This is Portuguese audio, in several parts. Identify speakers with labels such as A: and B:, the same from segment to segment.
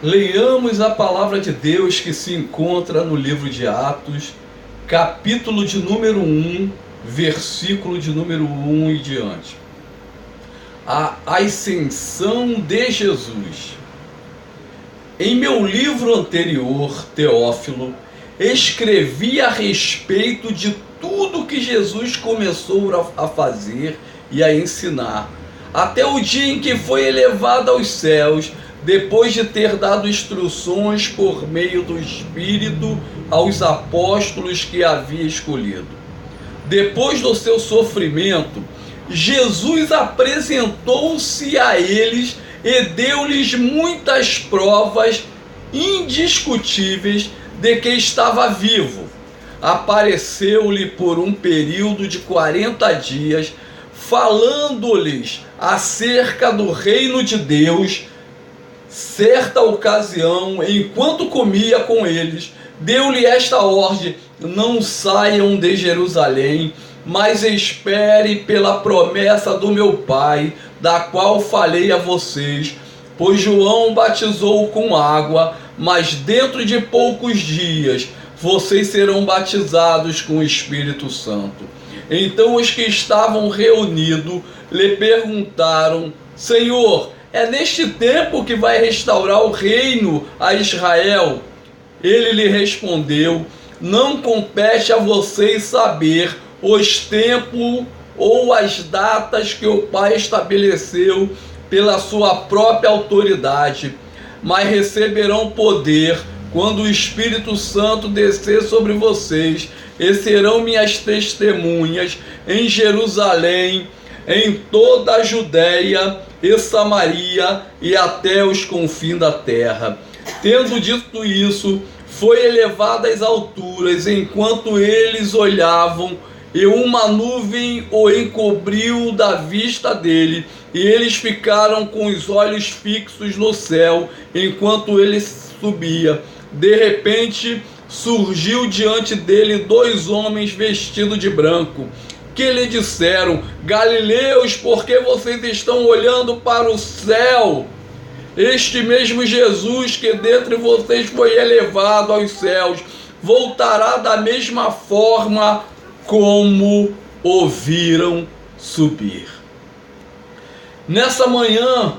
A: Leiamos a palavra de Deus que se encontra no livro de Atos, capítulo de número 1, versículo de número 1 e diante. A ascensão de Jesus. Em meu livro anterior, Teófilo, escrevi a respeito de tudo que Jesus começou a fazer e a ensinar, até o dia em que foi elevado aos céus, depois de ter dado instruções por meio do Espírito aos apóstolos que havia escolhido. Depois do seu sofrimento, Jesus apresentou-se a eles e deu-lhes muitas provas indiscutíveis de que estava vivo. Apareceu-lhe por um período de 40 dias, falando-lhes acerca do reino de Deus. Certa ocasião, enquanto comia com eles, deu-lhe esta ordem: não saiam de Jerusalém, mas espere pela promessa do meu Pai, da qual falei a vocês. Pois João batizou com água, mas dentro de poucos dias vocês serão batizados com o Espírito Santo. Então os que estavam reunidos lhe perguntaram: Senhor, é neste tempo que vai restaurar o reino a Israel? Ele lhe respondeu: não compete a vocês saber os tempos ou as datas que o Pai estabeleceu pela sua própria autoridade, mas receberão poder quando o Espírito Santo descer sobre vocês, e serão minhas testemunhas em Jerusalém, em toda a Judéia e Samaria e até os confins da terra. Tendo dito isso, foi elevado às alturas, enquanto eles olhavam, e uma nuvem o encobriu da vista dele, e eles ficaram com os olhos fixos no céu, enquanto ele subia. De repente, surgiu diante dele dois homens vestidos de branco, que lhe disseram: Galileus, por que vocês estão olhando para o céu? Este mesmo Jesus que dentre vocês foi elevado aos céus, voltará da mesma forma como o viram subir. Nessa manhã,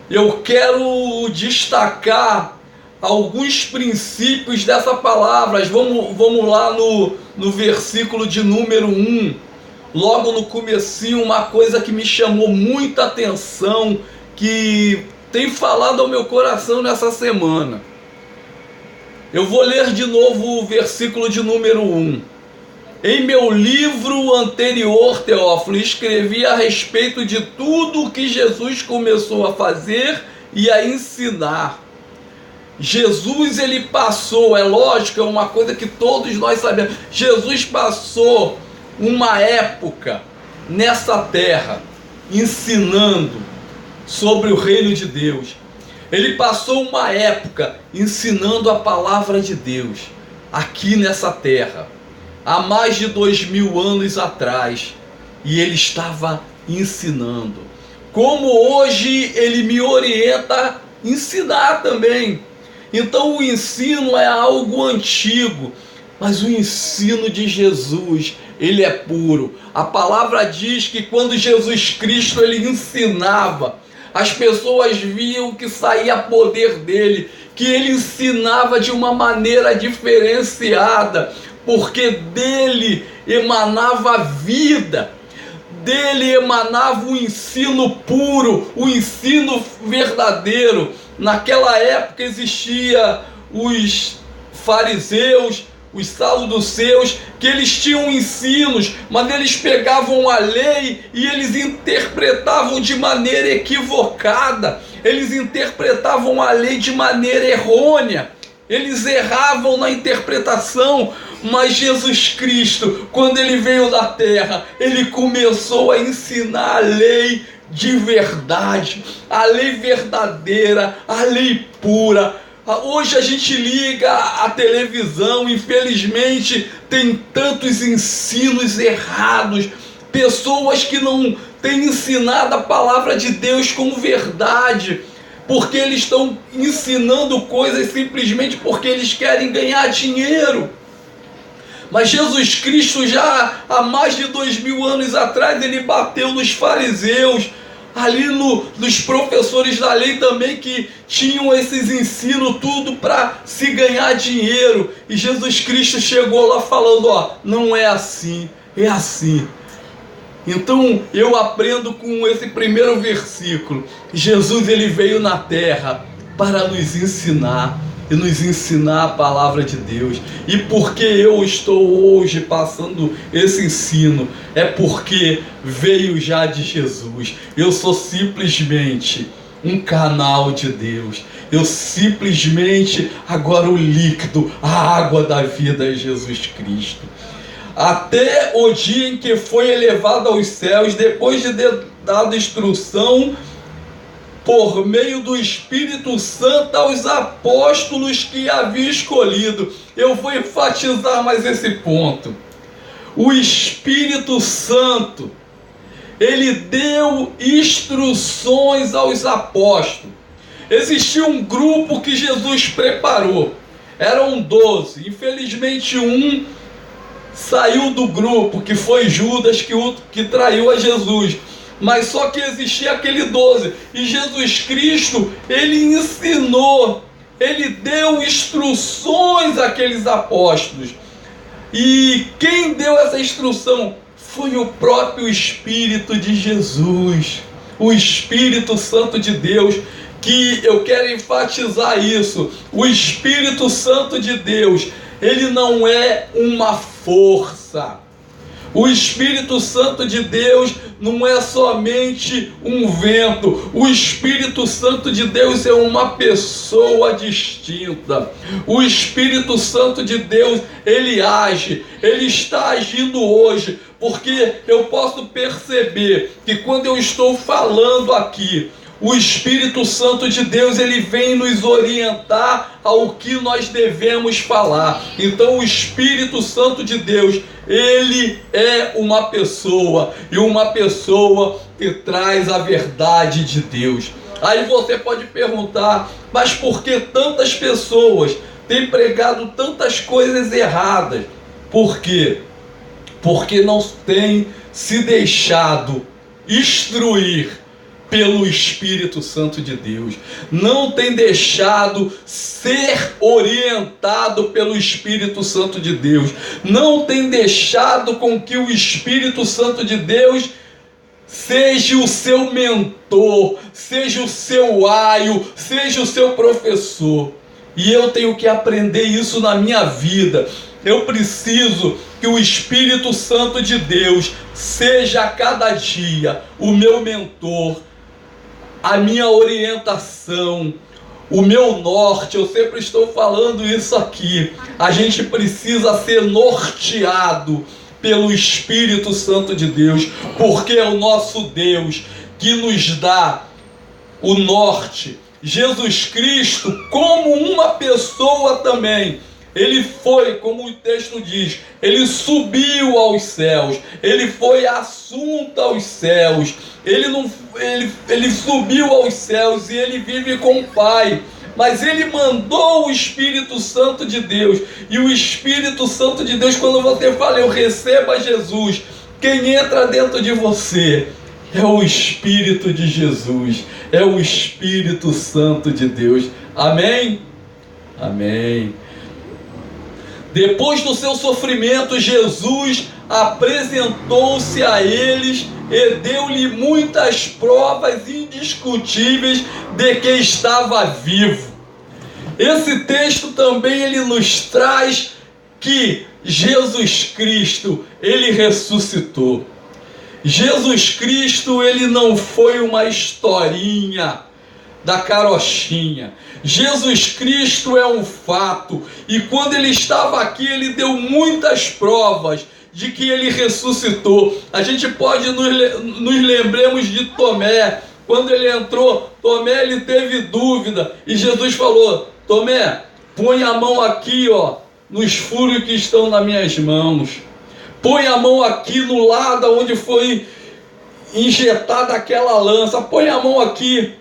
A: eu quero destacar alguns princípios dessa palavra. Vamos lá no versículo de número 1. Logo no comecinho, uma coisa que me chamou muita atenção, que tem falado ao meu coração nessa semana. Eu vou ler de novo o versículo de número 1. Em meu livro anterior, Teófilo, escrevi a respeito de tudo o que Jesus começou a fazer e a ensinar. Jesus, ele passou, é lógico, é uma coisa que todos nós sabemos, Jesus passou uma época nessa terra ensinando sobre o reino de Deus. Ele passou uma época ensinando a palavra de Deus aqui nessa terra, há mais de 2000 anos atrás, e ele estava ensinando, como hoje ele me orienta a ensinar também. Então o ensino é algo antigo, mas o ensino de Jesus, ele é puro. A palavra diz que quando Jesus Cristo ele ensinava, as pessoas viam que saía poder dele, que ele ensinava de uma maneira diferenciada, porque dele emanava vida, dele emanava um ensino puro, um ensino verdadeiro. Naquela época existia os fariseus, os saduceus, que eles tinham ensinos, mas eles pegavam a lei e eles interpretavam de maneira equivocada, eles interpretavam a lei de maneira errônea, eles erravam na interpretação. Mas Jesus Cristo, quando ele veio da terra, ele começou a ensinar a lei de verdade, a lei verdadeira, a lei pura. Hoje a gente liga a televisão, infelizmente tem tantos ensinos errados, pessoas que não têm ensinado a palavra de Deus como verdade, porque eles estão ensinando coisas simplesmente porque eles querem ganhar dinheiro. Mas Jesus Cristo já há mais de 2000 anos atrás, ele bateu nos fariseus, ali nos professores da lei também, que tinham esses ensinos tudo para se ganhar dinheiro. E Jesus Cristo chegou lá falando, ó, não é assim, é assim. Então eu aprendo com esse primeiro versículo. Jesus, ele veio na terra para nos ensinar e nos ensinar a palavra de Deus. E porque eu estou hoje passando esse ensino, é porque veio já de Jesus. Eu sou simplesmente um canal de Deus. Eu simplesmente, agora o líquido, a água da vida é Jesus Cristo. Até o dia em que foi elevado aos céus, depois de ter dado instrução por meio do Espírito Santo aos apóstolos que havia escolhido. Eu vou enfatizar mais esse ponto. O Espírito Santo, ele deu instruções aos apóstolos. Existia um grupo que Jesus preparou. Eram 12. Infelizmente um saiu do grupo, que foi Judas, que traiu a Jesus. Mas só que existia aquele 12. E Jesus Cristo, ele ensinou, ele deu instruções àqueles apóstolos. E quem deu essa instrução foi o próprio Espírito de Jesus, o Espírito Santo de Deus, que eu quero enfatizar isso. O Espírito Santo de Deus, ele não é uma força. O Espírito Santo de Deus não é somente um vento. O Espírito Santo de Deus é uma pessoa distinta. O Espírito Santo de Deus, ele age, ele está agindo hoje, porque eu posso perceber que quando eu estou falando aqui, o Espírito Santo de Deus, ele vem nos orientar ao que nós devemos falar. Então o Espírito Santo de Deus, ele é uma pessoa, e uma pessoa que traz a verdade de Deus. Aí você pode perguntar, mas por que tantas pessoas têm pregado tantas coisas erradas? Por quê? Porque não têm se deixado instruir pelo Espírito Santo de Deus, não tem deixado ser orientado pelo Espírito Santo de Deus, não tem deixado com que o Espírito Santo de Deus seja o seu mentor, seja o seu aio, seja o seu professor. E eu tenho que aprender isso na minha vida. Eu preciso que o Espírito Santo de Deus seja a cada dia o meu mentor, a minha orientação, o meu norte. Eu sempre estou falando isso aqui. A gente precisa ser norteado pelo Espírito Santo de Deus, porque é o nosso Deus que nos dá o norte. Jesus Cristo, como uma pessoa também, ele foi, como o texto diz, ele subiu aos céus, ele foi assunto aos céus, ele subiu aos céus e ele vive com o Pai. Mas ele mandou o Espírito Santo de Deus. E o Espírito Santo de Deus, quando você fala, eu recebo a Jesus, quem entra dentro de você é o Espírito de Jesus, é o Espírito Santo de Deus. Amém? Amém. Depois do seu sofrimento, Jesus apresentou-se a eles e deu-lhe muitas provas indiscutíveis de que estava vivo. Esse texto também ele nos traz que Jesus Cristo, ele ressuscitou. Jesus Cristo, ele não foi uma historinha da carochinha. Jesus Cristo é um fato, e quando ele estava aqui, ele deu muitas provas de que ele ressuscitou. A gente pode nos lembrarmos de Tomé. Quando ele entrou, Tomé, ele teve dúvida, e Jesus falou, Tomé, põe a mão aqui, ó, nos furos que estão nas minhas mãos. Põe a mão aqui no lado onde foi injetada aquela lança. Põe a mão aqui.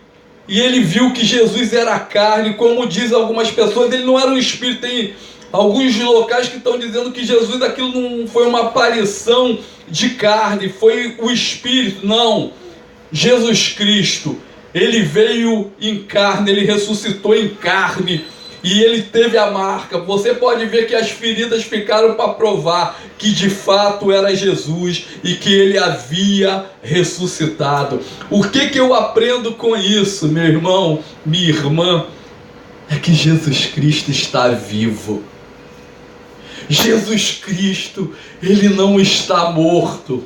A: e ele viu que Jesus era carne, como dizem algumas pessoas, ele não era um espírito. Tem alguns locais que estão dizendo que Jesus, aquilo não foi uma aparição de carne, foi o espírito. Não, Jesus Cristo, ele veio em carne, ele ressuscitou em carne, e ele teve a marca. Você pode ver que as feridas ficaram para provar que de fato era Jesus e que ele havia ressuscitado. O que eu aprendo com isso, meu irmão, minha irmã? É que Jesus Cristo está vivo. Jesus Cristo, ele não está morto.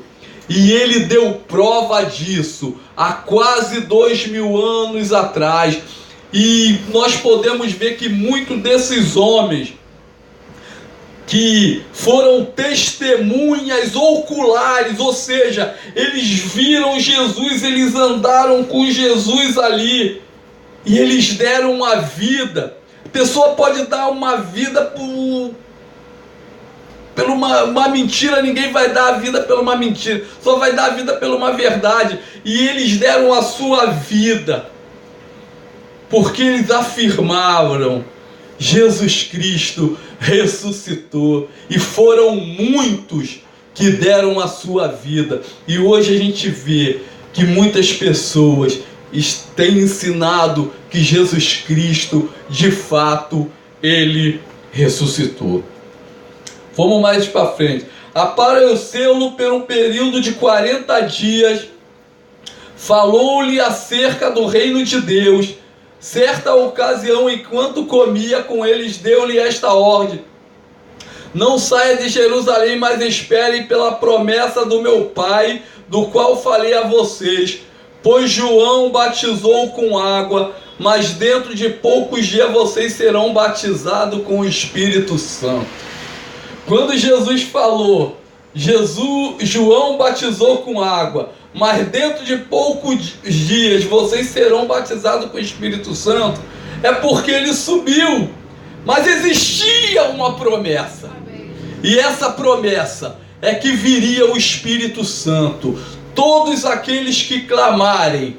A: E ele deu prova disso há quase 2000 anos atrás. E nós podemos ver que muitos desses homens que foram testemunhas oculares, ou seja, eles viram Jesus, eles andaram com Jesus ali, e eles deram uma vida. A pessoa pode dar uma vida por uma mentira, ninguém vai dar a vida por uma mentira, só vai dar a vida por uma verdade. E eles deram a sua vida, porque eles afirmaram: Jesus Cristo ressuscitou. E foram muitos que deram a sua vida. E hoje a gente vê que muitas pessoas têm ensinado que Jesus Cristo, de fato, ele ressuscitou. Vamos mais para frente. Apareceu-lhe por um período de 40 dias, falou-lhe acerca do reino de Deus. Certa ocasião, enquanto comia com eles, deu-lhe esta ordem: não saia de Jerusalém, mas espere pela promessa do meu Pai, do qual falei a vocês. Pois João batizou com água, mas dentro de poucos dias vocês serão batizados com o Espírito Santo. Quando Jesus falou, João batizou com água, mas dentro de poucos dias vocês serão batizados com o Espírito Santo, é porque ele subiu. Mas existia uma promessa. E essa promessa é que viria o Espírito Santo. Todos aqueles que clamassem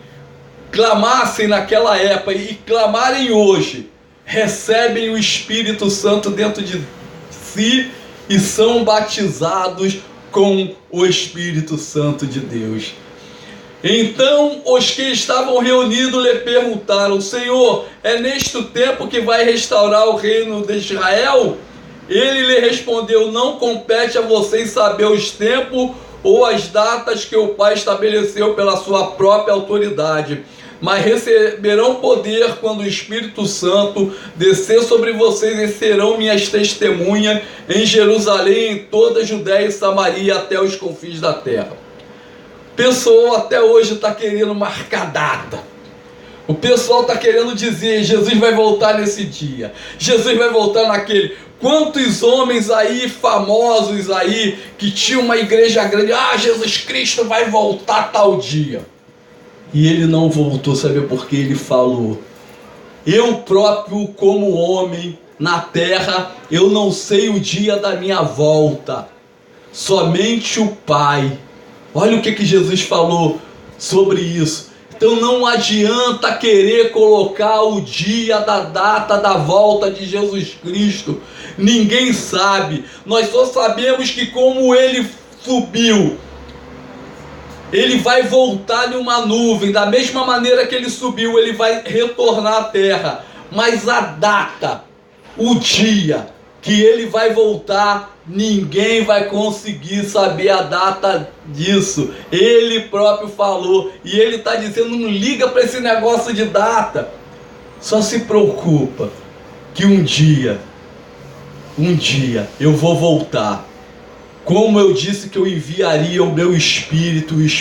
A: naquela época e clamarem hoje, recebem o Espírito Santo dentro de si e são batizados com o Espírito Santo de Deus. Então os que estavam reunidos lhe perguntaram: Senhor, é neste tempo que vai restaurar o reino de Israel? Ele lhe respondeu: não compete a vocês saber os tempos ou as datas que o Pai estabeleceu pela sua própria autoridade, mas receberão poder quando o Espírito Santo descer sobre vocês, e serão minhas testemunhas em Jerusalém, em toda a Judéia e Samaria, até os confins da terra. O pessoal até hoje está querendo marcar data. O pessoal está querendo dizer: Jesus vai voltar nesse dia, Jesus vai voltar naquele. Quantos homens aí, famosos aí, que tinham uma igreja grande: Jesus Cristo vai voltar tal dia. E ele não voltou, sabe por quê? Ele falou: eu próprio, como homem na terra, eu não sei o dia da minha volta, somente o Pai. Olha o que Jesus falou sobre isso. Então não adianta querer colocar o dia da data da volta de Jesus Cristo. Ninguém sabe. Nós só sabemos que, como ele subiu, ele vai voltar em uma nuvem. Da mesma maneira que ele subiu, ele vai retornar à terra. Mas a data, o dia que ele vai voltar, ninguém vai conseguir saber a data disso. Ele próprio falou. E ele está dizendo: não liga para esse negócio de data. Só se preocupa que um dia eu vou voltar. Como eu disse que eu enviaria o meu Espírito,